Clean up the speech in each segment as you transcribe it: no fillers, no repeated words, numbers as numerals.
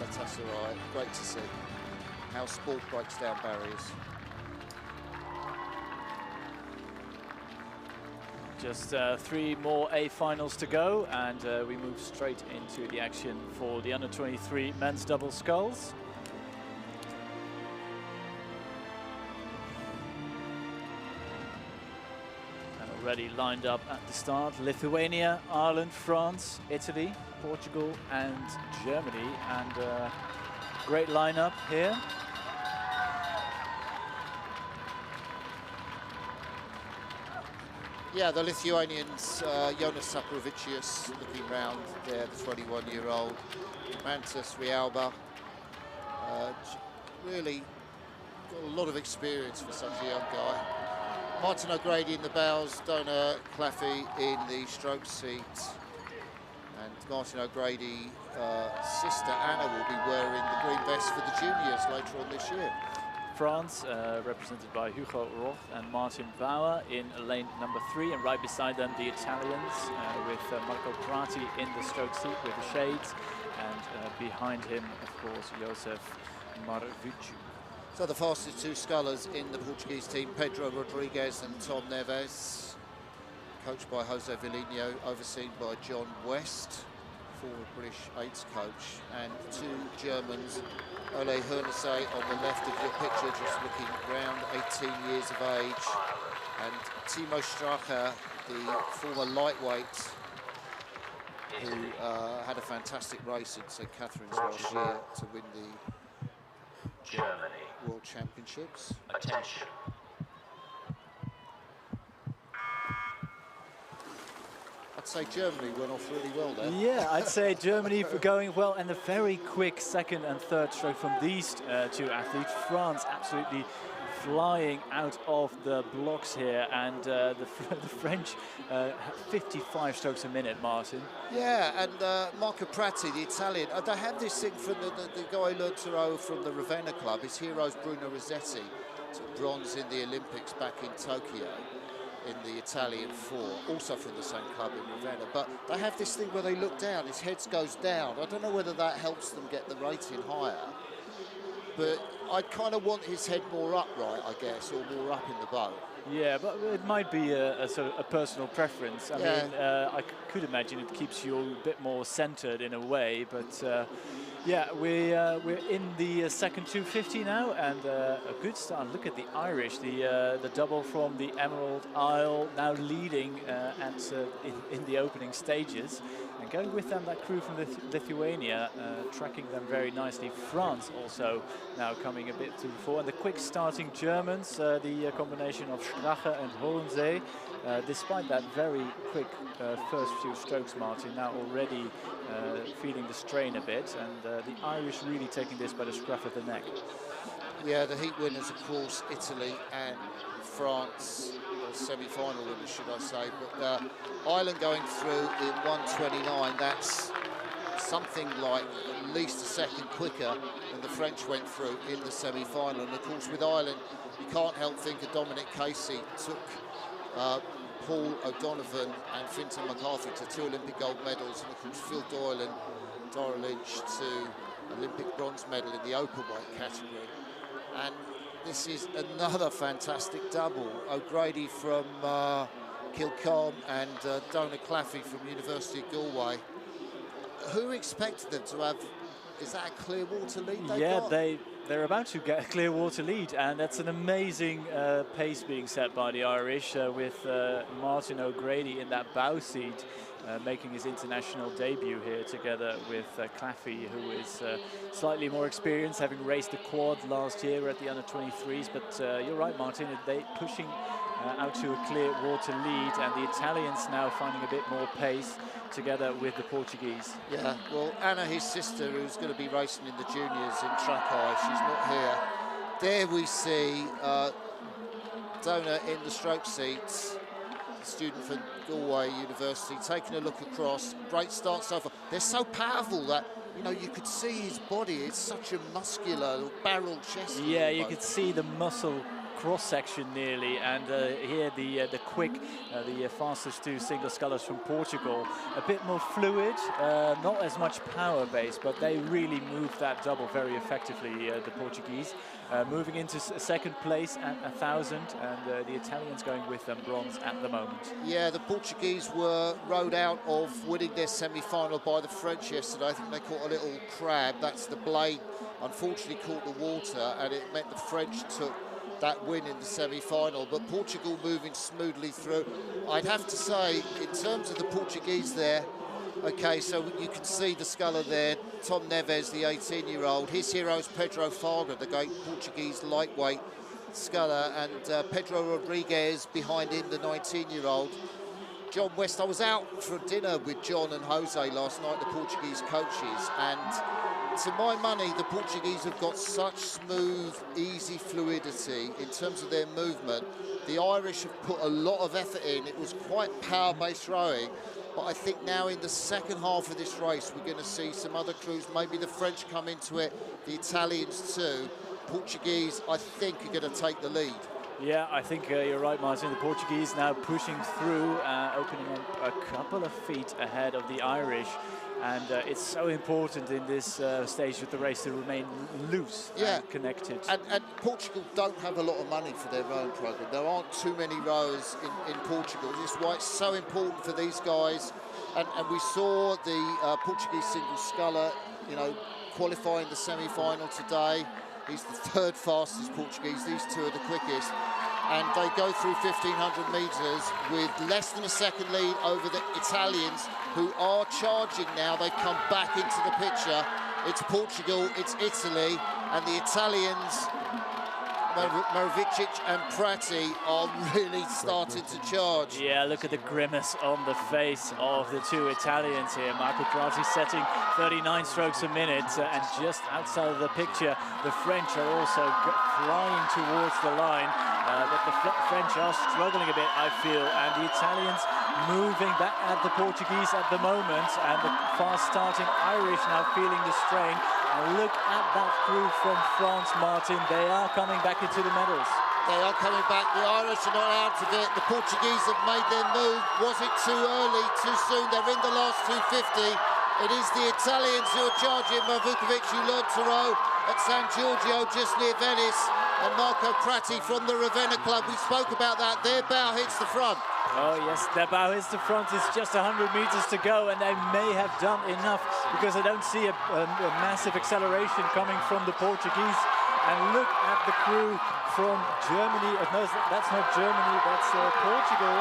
Galatasaray. Great to see how sport breaks down barriers. Just 3 more A finals to go, and we move straight into the action for the under-23 men's double sculls. And already lined up at the start: Lithuania, Ireland, France, Italy, Portugal, and Germany. And great lineup here. Yeah, the Lithuanians, Jonas Saprovicius looking round there, the 21-year-old. Mantas Rialba, really got a lot of experience for such a young guy. Martin O'Grady in the bows, Donna Claffey in the stroke seat. And Martin O'Grady's sister Anna will be wearing the green vest for the juniors later on this year. France, represented by Hugo Roth and Martin Bauer in lane number 3, and right beside them the Italians with Marco Prati in the stroke seat with the shades, and behind him, of course, Josef Marvicu. So the fastest 2 scullers in the Portuguese team, Pedro Rodriguez and Tom Neves, coached by Jose Villinho, overseen by John West, former British 8s coach, and 2 Germans, Ole Hernese on the left of your picture, just looking around 18 years of age, and Timo Stracher, the former lightweight, who had a fantastic race in St Catherine's last year to win the Germany World Championships. Attention. I'd say Germany went off really well there. Yeah, I'd say Germany going well, and a very quick second and third stroke from these 2 athletes. France absolutely flying out of the blocks here, and the French 55 strokes a minute, Martin. Yeah, and Marco Prati, the Italian, they had this thing from the guy who learned to row from the Ravenna club. His hero's Bruno Rossetti, took bronze in the Olympics back in Tokyo in the Italian 4, also from the same club in Ravenna. But they have this thing where they look down, his head goes down. I don't know whether that helps them get the rating higher, but I kind of want his head more upright, I guess, or more up in the boat. Yeah, but it might be a sort of a personal preference. I mean, I could imagine it keeps you a bit more centered in a way, but yeah, we're in the second 250 now, and a good start. Look at the Irish, the double from the Emerald Isle, now leading in the opening stages, and going with them that crew from Lithuania, tracking them very nicely. France also now coming a bit to the fore, and the quick starting Germans, the combination of Strache and Hohense, despite that very quick first few strokes, Martin, now already feeling the strain a bit, and the Irish really taking this by the scruff of the neck. Yeah, the heat winners, of course, Italy and France, semi-final winners, should I say. But Ireland going through in 1:29, that's something like at least a second quicker than the French went through in the semi-final. And of course, with Ireland, you can't help think of Dominic Casey took Paul O'Donovan and Fintan McCarthy to 2 Olympic gold medals, and of course Phil Doyle and Dara Lynch to Olympic bronze medal in the open weight category. And this is another fantastic double. O'Grady from Kilcombe and Donna Claffey from University of Galway. Who expected them to have, is that a clear water lead they got? They're about to get a clear water lead, and that's an amazing pace being set by the Irish, with Martin O'Grady in that bow seat, making his international debut here together with Claffey, who is slightly more experienced, having raced the quad last year at the under-23s. But you're right, Martin, they pushing out to a clear water lead, and the Italians now finding a bit more pace together with the Portuguese. Yeah, well, Anna, his sister, who's going to be racing in the juniors in track high, she's not here. There we see Donna in the stroke seats, student from Galway University, taking a look across. Great start so far. They're so powerful that, you know, you could see his body. It's such a muscular, barrel chest. Yeah, you could see the muscle cross section nearly, and here the quick, the fastest two single scullers from Portugal, a bit more fluid, not as much power base, but they really moved that double very effectively, the Portuguese. Moving into second place at 1,000, and the Italians going with them bronze at the moment. Yeah, the Portuguese were rode out of winning their semi-final by the French yesterday. I think they caught a little crab. That's the blade, unfortunately caught the water, and it meant the French took that win in the semi-final. But Portugal moving smoothly through. I'd have to say, in terms of the Portuguese there, okay, so you can see the sculler there, Tom Neves, the 18-year-old. His hero is Pedro Faga, the great Portuguese lightweight sculler, and Pedro Rodriguez behind him, the 19-year-old. John West, I was out for dinner with John and Jose last night, the Portuguese coaches, and to my money, the Portuguese have got such smooth, easy fluidity in terms of their movement. The Irish have put a lot of effort in. It was quite power-based rowing. But I think now in the second half of this race, we're going to see some other crews, maybe the French come into it, the Italians too. Portuguese, I think, are going to take the lead. Yeah, I think you're right, Martin. The Portuguese now pushing through, opening up a couple of feet ahead of the Irish. And it's so important in this stage of the race to remain loose and connected. And Portugal don't have a lot of money for their rowing programme. There aren't too many rowers in Portugal. This is why it's so important for these guys. And we saw the Portuguese single sculler, you know, qualifying the semi-final today. He's the third fastest Portuguese. These two are the quickest. And they go through 1,500 metres with less than a second lead over the Italians, who are charging now. They've come back into the picture. It's Portugal, it's Italy, and the Italians, Marovicic and Prati, are really starting to charge. Yeah, look at the grimace on the face of the two Italians here. Marco Prati setting 39 strokes a minute, and just outside of the picture, the French are also flying towards the line. But the French are struggling a bit, I feel, and the Italians moving back at the Portuguese at the moment, and the fast-starting Irish now feeling the strain. And look at that crew from France, Martin. They are coming back into the medals. They are coming back. The Irish are not out of it. The Portuguese have made their move. Was it too early, too soon? They're in the last 250. It is the Italians who are charging. Mavukovic, who learned to row at San Giorgio, just near Venice, and Marco Prati from the Ravenna Club. We spoke about that. Their bow hits the front. Oh yes, their bow hits the front. It's just 100 metres to go, and they may have done enough, because I don't see a massive acceleration coming from the Portuguese. And look at the crew from Germany. No, that's not Germany, that's Portugal.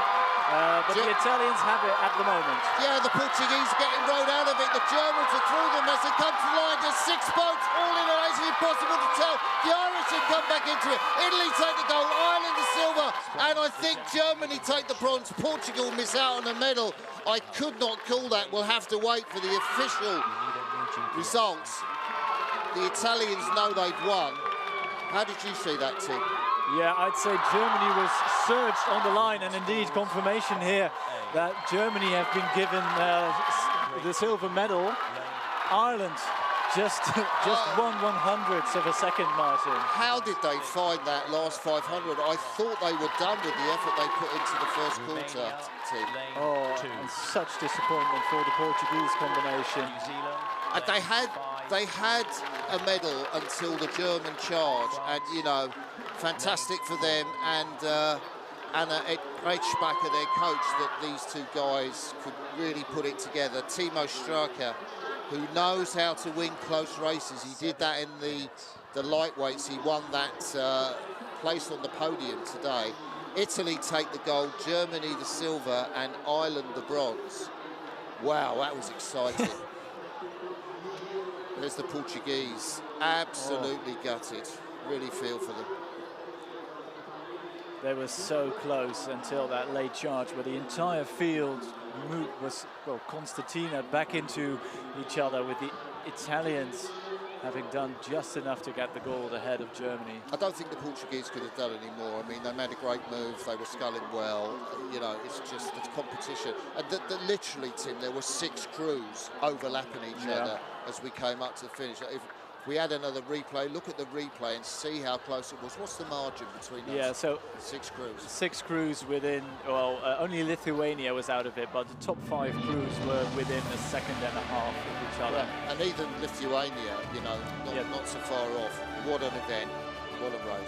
But the Italians have it at the moment. Yeah, the Portuguese are getting rowed out of it. The Germans are through them as they come to the line. There's 6 boats, all in a race. It's impossible to tell. The Irish have come back into it. Italy take the gold, Ireland the silver, and I think Germany take the bronze. Portugal miss out on a medal. I could not call that. We'll have to wait for the official results. The Italians know they've won. How did you see that, Tim? Yeah, I'd say Germany was surged on the line, and indeed confirmation here that Germany have been given the silver medal. Ireland just 1/100th of a second, Martin. How did they find that last 500? I thought they were done with the effort they put into the first quarter, Tim. Oh, and such disappointment for the Portuguese combination. And they had a medal until the German charge, and you know, fantastic for them, and Anna Reichsbacher, their coach, that these two guys could really put it together. Timo Straka, who knows how to win close races. He did that in the lightweights. He won that place on the podium today. Italy take the gold, Germany the silver, and Ireland the bronze. Wow, that was exciting. There's the Portuguese, absolutely gutted. Really feel for them. They were so close until that late charge, where the entire field was, well, Constantina back into each other, with the Italians having done just enough to get the gold ahead of Germany. I don't think the Portuguese could have done any more. I mean, they made a great move. They were sculling well. You know, it's just the competition. And literally, Tim, there were 6 crews overlapping each other as we came up to the finish. If If we had another replay, look at the replay and see how close it was. What's the margin between those? Yeah, so 6 crews. 6 crews within, well, only Lithuania was out of it, but the top 5 crews were within a second and a half of each other. Yeah. And even Lithuania, you know, not so far off. What an event, what a race.